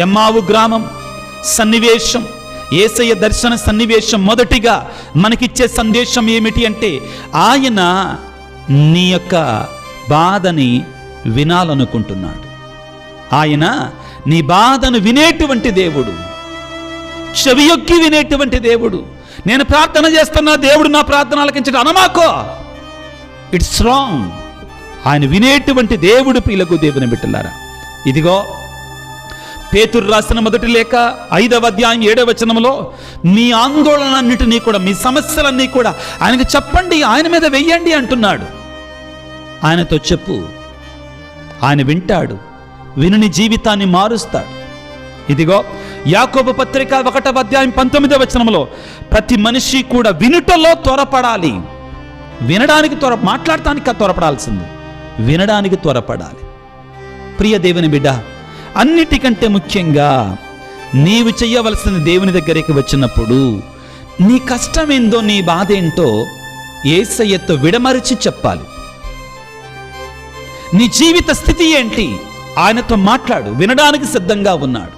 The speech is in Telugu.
ఎమ్మావు గ్రామం సన్నివేశం, యేసయ్య దర్శన సన్నివేశం మొదటిగా మనకిచ్చే సందేశం ఏమిటి అంటే, ఆయన నీ యొక్క బాధని వినాలనుకుంటున్నాడు. ఆయన నీ బాధను వినేటువంటి దేవుడు, చెవియొక్కి వినేటువంటి దేవుడు. నేను ప్రార్థన చేస్తున్నా, దేవుడు నా ప్రార్థన ఆలకించడం అనమాకో, ఇట్స్ రాంగ్. ఆయన వినేటువంటి దేవుడు. ప్రియులకు దేవుని బిడ్డలారా, ఇదిగో పేతురు రాసిన మొదటి లేఖ 5వ అధ్యాయం 7వ వచనంలో, మీ ఆందోళనన్నిటినీ కూడా, మీ సమస్యలన్నీ కూడా ఆయనకు చెప్పండి, ఆయన మీద వెయ్యండి అంటున్నాడు. ఆయనతో చెప్పు, ఆయన వింటాడు, విని జీవితాన్ని మారుస్తాడు. ఇదిగో యాకోబు పత్రిక 1వ అధ్యాయం 19వ వచనంలో, ప్రతి మనిషి కూడా వినుటలో త్వరపడాలి. వినడానికి మాట్లాడటానికి త్వరపడాల్సింది, వినడానికి త్వరపడాలి. ప్రియ దేవుని బిడ్డ, అన్నిటికంటే ముఖ్యంగా నీవు చెయ్యవలసిన దేవుని దగ్గరికి వచ్చినప్పుడు నీ కష్టమేందో, నీ బాధ ఏంటో యేసయ్యతో విడమరిచి చెప్పాలి. నీ జీవిత స్థితి ఏంటి, ఆయనతో మాట్లాడు. వినడానికి సిద్ధంగా ఉన్నాడు.